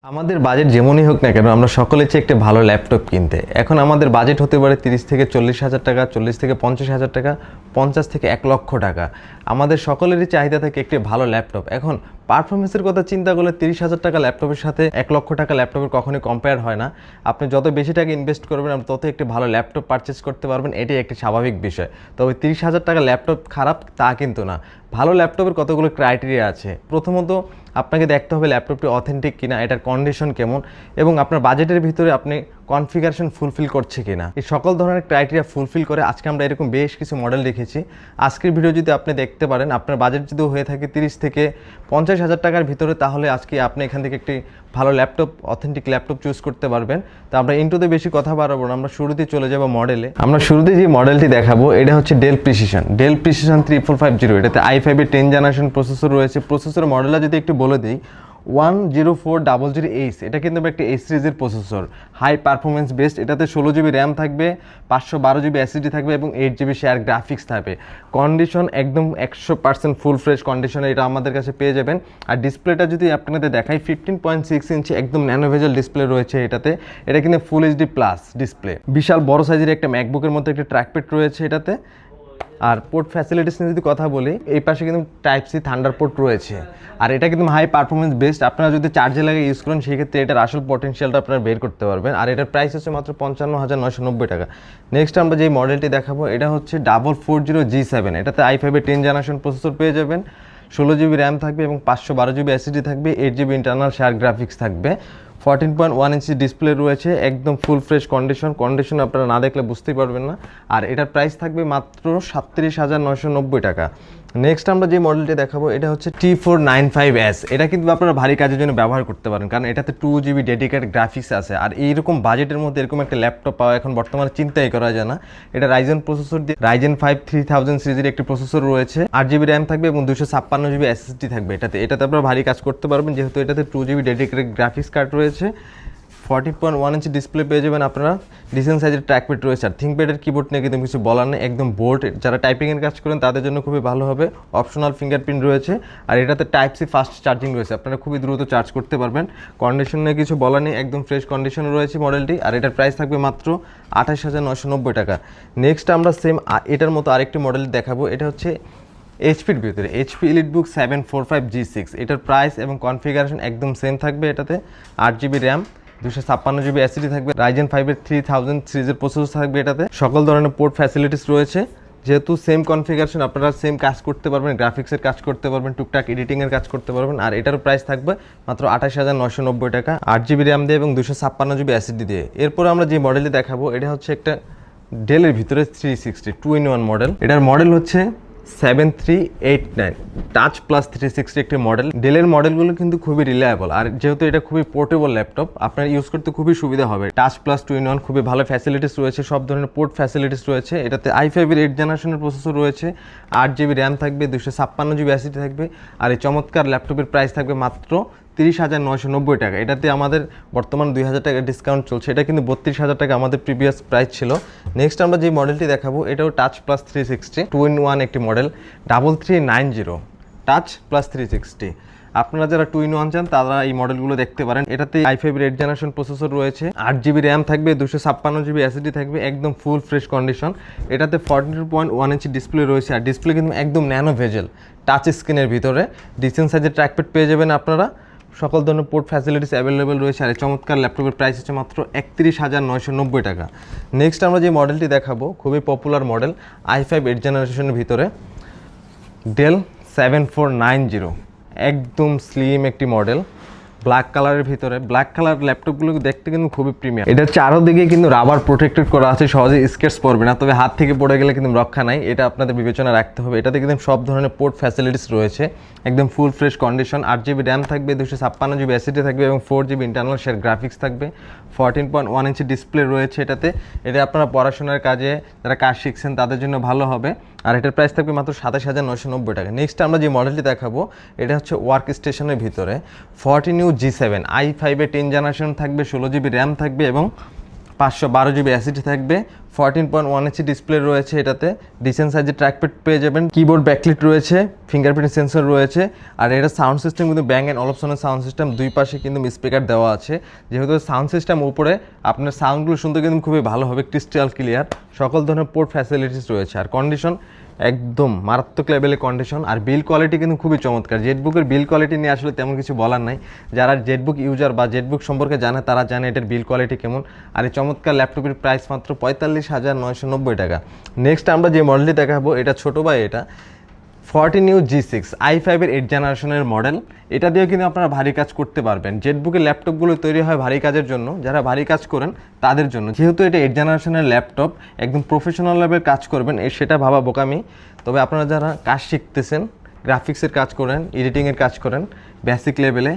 আমাদের বাজেট যেমনই হোক না কেন আমরা সকলে চাই একটা ভালো ল্যাপটপ কিনতে। এখন আমাদের বাজেট হতে পারে 30 থেকে 40 হাজার টাকা, 40 থেকে 50 হাজার টাকা, 50 থেকে 1 লক্ষ টাকা। আমাদের সকলেরই চাহিদা থাকে একটি ভালো ল্যাপটপ। এখন পারফরমেন্সের কথা চিন্তা করলে 30 হাজার টাকা ল্যাপটপের সাথে 1 লক্ষ টাকা ল্যাপটপের কখনোই কম্পেয়ার হয় না। আপনি যত বেশি টাকা ইনভেস্ট করবেন আপনি তত একটি ভালো ল্যাপটপ পারচেস করতে পারবেন, এটাই একটি স্বাভাবিক বিষয়। তবে 30 হাজার টাকা ল্যাপটপ খারাপ তা কিন্তু না। ভালো ল্যাপটপের কতগুলো ক্রাইটেরিয়া আছে। প্রথমত আপনাকে দেখতে হবে ল্যাপটপটি অথেন্টিক কিনা, এটার কন্ডিশন কেমন এবং আপনার বাজেটের ভিতরে আপনি কনফিগারেশন ফুলফিল করছে কিনা। এই সকল ধরনের ক্রাইটেরিয়া ফুলফিল করে আজকে আমরা এরকম বেশ কিছু মডেল রেখেছি। আজকের ভিডিও যদি আপনি দেখতে পারেন, আপনার বাজেট যদি হয়ে থাকে 30 থেকে 50 হাজার টাকার ভিতরে, তাহলে আজকে আপনি এখান থেকে একটি ভালো ল্যাপটপ, অথেন্টিক ল্যাপটপ চুজ করতে পারবেন। তো আমরা ইন্টুতে বেশি কথা বাড়াবো না, আমরা শুরুতেই চলে যাবো মডেলে। আমরা শুরুতে যে মডেলটি দেখাবো এটা হচ্ছে ডেল প্রিসিশন 3450। এটাতে i5 এর 10 জেনারেশন প্রসেসর রয়েছে। প্রসেসর মডেলটা যদি একটু বলে দিই, 10400H, এটা কিন্তু একটা এস সিরিজের প্রসেসর, হাই পারফরমেন্স বেসড। এটাতে 16 GB র্যাম থাকবে, 512 GB SSD থাকবে এবং 8 GB শেয়ার গ্রাফিক্স থাকবে। কন্ডিশন একদম 100% ফুল ফ্রেশ কন্ডিশনে এটা আমাদের কাছে পেয়ে যাবেন। আর ডিসপ্লেটা যদি আপনাদের দেখাই, 15.6 ইঞ্চি একদম ন্যানোভেজেল ডিসপ্লে রয়েছে এটাতে। এটা কিন্তু ফুল এইচডি প্লাস ডিসপ্লে। বিশাল বড় সাইজের একটা ম্যাকবুকের মধ্যে একটা ট্র্যাকপ্যাড রয়েছে এটাতে। আর পোর্ট ফ্যাসিলিটিস নিয়ে যদি কথা বলি, এই পাশে কিন্তু টাইপ সি থান্ডার পোর্ট রয়েছে। আর এটা কিন্তু হাই পারফরমেন্স বেসড। আপনারা যদি চার্জে লাগে ইউজ করেন সেক্ষেত্রে এটার আসল পটেনশিয়ালটা আপনারা বের করতে পারবেন। আর এটার প্রাইস হচ্ছে মাত্র 55,990 টাকা। নেক্সট আমরা যে মডেলটি দেখাবো এটা হচ্ছে 440G7। এটাতে i5 এর 10 জেনারেশন প্রসেসর পেয়ে যাবেন, 16 GB র্যাম থাকবে এবং 512 GB SSD থাকবে, 8 GB ইন্টারনাল শেয়ার গ্রাফিক্স থাকবে। 14.1 ইঞ্চি ডিসপ্লে রয়েছে, একদম ফুল ফ্রেশ কন্ডিশন আপনারা না দেখলে বুঝতেই পারবেন না। আর এটার প্রাইস থাকবে মাত্র 37,990 টাকা। নেক্সট আমরা যে মডেলটি দেখাবো এটা হচ্ছে T495S। এটা কিন্তু আপনারা ভারী কাজের জন্য ব্যবহার করতে পারেন, কারণ এটাতে 2 GB ডেডিকেটেড গ্রাফিক্স আছে। আর এইরকম বাজেটের মধ্যে এরকম একটা ল্যাপটপ পাওয়া এখন বর্তমানে চিন্তাই করা যায় না। এটা রাইজেন প্রসেসর দিয়ে, রাইজেন 5 3000 সিরিজের একটি প্রসেসর রয়েছে, 8 GB র্যাম থাকবে এবং 256 GB SSD থাকবে। এটাতে আপনারা ভারী কাজ করতে পারবেন, যেহেতু এটাতে 2 GB ডেডিকেটেড গ্রাফিক্স কার্ড রয়েছে। 14.1 ইঞ্চি ডিসপ্লে পেয়ে যাবেন আপনারা, ডিসেন্ট সাইজের ট্র্যাকপ্যাড রয়েছে। আর থিঙ্কপ্যাডের কিবোর্ড নিয়ে কিন্তু কিছু বলার নেই, একদম বোল্ড। যারা টাইপিংয়ের কাজ করেন তাদের জন্য খুবই ভালো হবে। অপশনাল ফিঙ্গারপ্রিন্ট রয়েছে আর এটাতে টাইপ সি ফাস্ট চার্জিং রয়েছে, আপনারা খুবই দ্রুত চার্জ করতে পারবেন। কন্ডিশন নিয়ে কিছু বলার নেই, একদম ফ্রেশ কন্ডিশনে রয়েছে মডেলটি। আর এটার প্রাইস থাকবে মাত্র 28,990 টাকা। নেক্সট আমরা সেম এটার মতো আরেকটি মডেল দেখাবো। এটা হচ্ছে এইচপির ভিতরে HP EliteBook 745G6। এটার প্রাইস এবং কনফিগারেশন একদম সেম থাকবে। এটাতে 8 GB র্যাম, 256 GB SSD থাকবে, রাইজেন 5 এর 3000 সিরিজের প্রসেসর থাকবে। এটাতে সকল ধরনের পোর্ট ফ্যাসিলিটিস রয়েছে। যেহেতু সেম কনফিগারেশন, আপনারা সেম কাজ করতে পারবেন, গ্রাফিক্সের কাজ করতে পারবেন, টুকটাক এডিটিংয়ের কাজ করতে পারবেন। আর এটার প্রাইস থাকবে মাত্র 28,990 টাকা, 8 GB র্যাম দিয়ে এবং 256 GB SSD দিয়ে। এরপর আমরা যে মডেলটি দেখাবো এটা হচ্ছে একটা ডেলের ভিতরে 360 2-in-1 মডেল। এটার মডেল হচ্ছে 7389 টাচ প্লাস 360 একটি মডেল। ডেলের মডেলগুলো কিন্তু খুবই রিলায়েবল, আর যেহেতু এটা খুবই পোর্টেবল ল্যাপটপ, আপনার ইউজ করতে খুবই সুবিধা হবে। টাচ প্লাস 2-in-1 খুবই ভালো ফ্যাসিলিটিস রয়েছে, সব ধরনের পোর্ট ফ্যাসিলিটিস রয়েছে। এটাতে i5 এর 8 জেনারেশনের প্রসেসর রয়েছে, 8 GB র্যাম থাকবে, 256 GB SSD থাকবে। আর এই চমৎকার ল্যাপটপের প্রাইস থাকবে মাত্র 30,990 টাকা। এটাতে আমাদের বর্তমান 2,000 টাকা ডিসকাউন্ট চলছে। এটা কিন্তু 32,000 টাকা আমাদের প্রিভিয়াস প্রাইস ছিল। নেক্সট আমরা যে মডেলটি দেখাবো এটাও টাচ প্লাস 360 2-in-1 একটি মডেল, 3390 টাচ প্লাস 360। আপনারা যারা 2-in-1 চান তারা এই মডেলগুলো দেখতে পারেন। এটাতে i5 এর 8 জেনারেশন প্রসেসর রয়েছে, 8 GB র্যাম থাকবে, 256 GB SSD থাকবে, একদম ফুল ফ্রেশ কন্ডিশন। এটাতে 14.1 ইঞ্চি ডিসপ্লে রয়েছে, আর ডিসপ্লে কিন্তু একদম ন্যানো ভেজেল টাচ স্ক্রিনের ভিতরে। ডিসেন্ট সাইজের ট্র্যাকপ্যাড পেয়ে যাবেন আপনারা, সকল ধরনের পোর্ট ফ্যাসিলিটিস অ্যাভেলেবেল রয়েছে। আর এই চমৎকার ল্যাপটপের প্রাইস হচ্ছে মাত্র 31,990 টাকা। নেক্সট আমরা যে মডেলটি দেখাবো খুবই পপুলার মডেল, i5 8 জেনারেশনের ভিতরে ডেল 7490, একদম স্লিম একটি মডেল, ব্ল্যাক কালারের ভিতরে। ব্ল্যাক কালার ল্যাপটপগুলো দেখতে কিন্তু খুবই প্রিমিয়াম। এটা চারোদিকে কিন্তু রাবার প্রোটেক্টেড করা আছে, সহজে স্কেচ পড়বে না, তবে হাত থেকে পড়ে গেলে কিন্তু রক্ষা নাই, এটা আপনাদের বিবেচনা রাখতে হবে। এটাতে কিন্তু সব ধরনের পোর্ট ফ্যাসিলিটিস রয়েছে, একদম full fresh condition. 8 GB RAM থাকবে, 256 GB SSD থাকবে এবং 4 GB ইন্টারনাল শেয়ার গ্রাফিক্স থাকবে। 14.1 ইঞ্চি ডিসপ্লে রয়েছে এটাতে। এটা আপনারা পড়াশোনার কাজে যারা কাজ শিখছেন তাদের জন্য ভালো হবে। আর এটার প্রাইস থাকবে মাত্র 27,990 টাকা। নেক্সট আমরা যে মডেলটি দেখাবো এটা হচ্ছে ওয়ার্ক স্টেশনের ভিতরে 40G7 i5 এর 10 জেনারেশন থাকবে, 16 GB র্যাম থাকবে এবং 512 GB SSD থাকবে, 14.1 ইঞ্চি ডিসপ্লে রয়েছে এটাতে, ডিসেন্ট সাইজের ট্র্যাকপ্যাড পেয়ে যাবেন, কিবোর্ড ব্যাকলিট রয়েছে, ফিঙ্গারপ্রিন্ট সেন্সর রয়েছে। আর এটা সাউন্ড সিস্টেম কিন্তু ব্যাং অ্যান্ড অলপসনের সাউন্ড সিস্টেম, দুই পাশে কিন্তু স্পিকার দেওয়া আছে। যেহেতু সাউন্ড সিস্টেম উপরে, আপনার সাউন্ডগুলো শুনতে কিন্তু খুবই ভালো হবে, ক্রিস্টাল ক্লিয়ার, সকল ধরনের পোর্ট ফ্যাসিলিটিস রয়েছে। আর কন্ডিশন একদম মারাত্মক লেভেলের কন্ডিশন। আর বিল কোয়ালিটি কিন্তু খুবই চমৎকার। জেটবুকের বিল কোয়ালিটি নিয়ে আসলে তেমন কিছু বলার নাই, যারা জেটবুক ইউজার বা জেটবুক সম্পর্কে জানে তারা জানে এটার বিল কোয়ালিটি কেমন। আর এই চমৎকার ল্যাপটপের প্রাইস মাত্র 45,990 টাকা। নেক্সট আমরা যে মডেলটি দেখাবো, এটা ছোটো ভাই, এটা 14U G6 i5 এর 8 জেনারেশনের মডেল। এটা দিয়েও কিন্তু আপনারা ভারী কাজ করতে পারবেন। জেটবুকের ল্যাপটপগুলো তৈরি হয় ভারী কাজের জন্য, যারা ভারী কাজ করেন তাদের জন্য। যেহেতু এটা 8 জেনারেশনের ল্যাপটপ, একদম প্রফেশনাল লেভেল কাজ করবেন সেটা ভাবা বোকামি। তবে আপনারা যারা কাজ শিখতেছেন, গ্রাফিক্সের কাজ করেন, এডিটিংয়ের কাজ করেন, বেসিক লেভেলে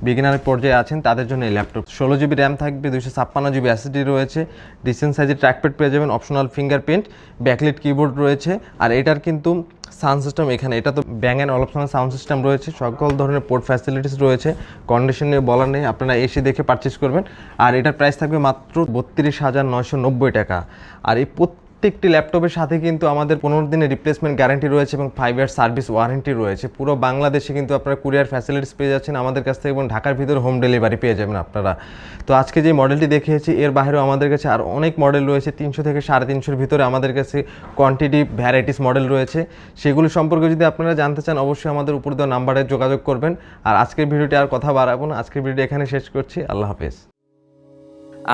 বিগিনারের পর্যায়ে আছেন, তাদের জন্য এই ল্যাপটপ। 16GB র্যাম থাকবে, 256GB এসএসডি রয়েছে, ডিসেন্ট সাইজের ট্র্যাকপ্যাড পেয়ে যাবেন, অপশনাল ফিঙ্গারপ্রিন্ট, ব্যাকলিট কিবোর্ড রয়েছে। আর এটার কিন্তু সাউন্ড সিস্টেম, এখানে এটা তো ব্যাং অ্যান্ড অলপশনাল সাউন্ড সিস্টেম রয়েছে, সকল ধরনের পোর্ট ফ্যাসিলিটিস রয়েছে। কন্ডিশন নিয়ে বলার নেই, আপনারা এসে দেখে পারচেস করবেন। আর এটার প্রাইস থাকবে মাত্র 32,990 টাকা। আর এই প্রত্যেকটি ল্যাপটপের সাথে কিন্তু আমাদের 15 দিনের রিপ্লেসমেন্ট গ্যারান্টি রয়েছে এবং 5 ইয়ার সার্ভিস ওয়ারেন্টি রয়েছে। পুরো বাংলাদেশে কিন্তু আপনারা কুরিয়ার ফ্যাসিলিটিস পেয়ে যাচ্ছেন আমাদের কাছ থেকে, এবং ঢাকার ভিতরে হোম ডেলিভারি পেয়ে যাবেন আপনারা। তো আজকে যে মডেলটি দেখিয়েছি, এর বাইরেও আমাদের কাছে আর অনেক মডেল রয়েছে, 300 থেকে 350-এর ভিতরে আমাদের কাছে কোয়ান্টিটি ভ্যারাইটিস মডেল রয়েছে। সেগুলো সম্পর্কে যদি আপনারা জানতে চান, অবশ্যই আমাদের উপর দেওয়া নাম্বারে যোগাযোগ করবেন। আর আজকের ভিডিওটি আর কথা বাড়াবো না, আজকের ভিডিও এখানে শেষ করছি। আল্লাহ হাফেজ।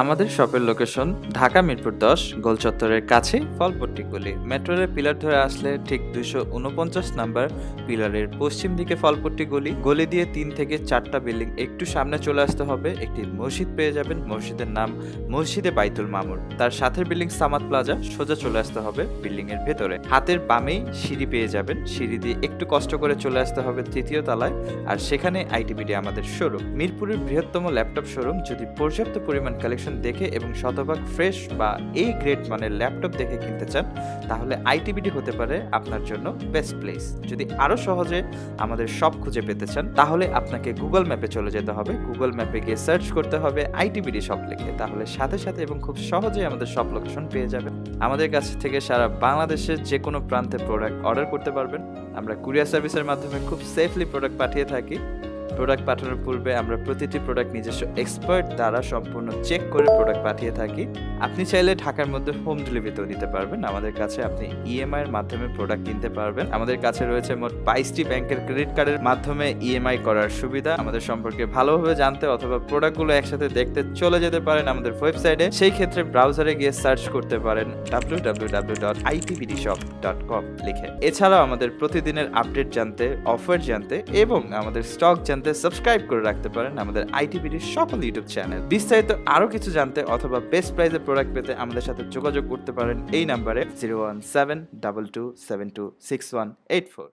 আমাদের শপের লোকেশন ঢাকা মিরপুর 10 গোল চত্বরের কাছে ফলপট্টি গলি। মেট্রো রেল পিলার ধরে আসলে ঠিক 249 নাম্বার পিলারের পশ্চিম দিকে ফলপট্টি গলি। গলি দিয়ে 3 থেকে 4টা বিল্ডিং একটু সামনে চলে আসতে হবে, একটি মসজিদ পেয়ে যাবেন, মসজিদের নাম মসজিদে বাইতুল মামুর। তার সাথে বিল্ডিং সামাদ প্লাজা, সোজা চলে আসতে হবে বিল্ডিং এর ভেতরে। হাতের বামেই সিঁড়ি পেয়ে যাবেন, সিঁড়ি দিয়ে একটু কষ্ট করে চলে আসতে হবে 3য় তলায়, আর সেখানে আইটিবিডি আমাদের শোরুম। মিরপুরের বৃহত্তম ল্যাপটপ শোরুম। যদি পর্যাপ্ত পরিমাণ কালেকশন দেখে এবং শতভাগ ফ্রেশ বা এই গ্রেড মানের ল্যাপটপ দেখে কিনতে চান, তাহলে আইটিবিডি হতে পারে আপনার জন্য বেস্ট প্লেস। যদি আরো সহজে আমাদের শপ খুঁজে পেতে চান, তাহলে আপনাকে গুগল ম্যাপে চলে যেতে হবে। গুগল ম্যাপে গিয়ে সার্চ করতে হবে আইটিবিডি শপ লিখে, তাহলে সাথে সাথে এবং খুব সহজেই আমাদের শপ লোকেশন পেয়ে যাবেন। আমাদের কাছ থেকে সারা বাংলাদেশের যে কোনো প্রান্তে প্রোডাক্ট অর্ডার করতে পারবেন। আমরা কুরিয়ার সার্ভিসের মাধ্যমে খুব সেফলি প্রোডাক্ট পাঠিয়ে থাকি। প্রোডাক্ট পাঠানোর পূর্বে আমরা প্রতিটি প্রোডাক্ট নিজস্ব এক্সপার্ট দ্বারা সম্পূর্ণ চেক করে প্রোডাক্ট পাঠিয়ে থাকি। আপনি চাইলে ঢাকার মধ্যে হোম ডেলিভারিতেও নিতে পারবেন। আমাদের কাছে আপনি ইএমআই এর মাধ্যমে প্রোডাক্ট কিনতে পারবেন। আমাদের কাছে রয়েছে মোট 22টি ব্যাংকের ক্রেডিট কার্ডের মাধ্যমে ইএমআই করার সুবিধা। আমাদের সম্পর্কে ভালোভাবে জানতে অথবা প্রোডাক্টগুলো একসাথে দেখতে চলে যেতে পারেন আমাদের ওয়েবসাইটে। সেই ক্ষেত্রে ব্রাউজারে গিয়ে সার্চ করতে পারেন www.itbdshop.com লিখে। এছাড়াও আমাদের প্রতিদিনের আপডেট জানতে, অফার জানতে এবং আমাদের স্টক জানতে সাবস্ক্রাইব করে রাখতে পারেন আমাদের আইটিবিডির সকল ইউটিউব চ্যানেল। বিস্তারিত আরো কিছু জানতে অথবা বেস্ট প্রাইসে প্রোডাক্ট পেতে আমাদের সাথে যোগাযোগ করতে পারেন এই নাম্বারে 01722726184।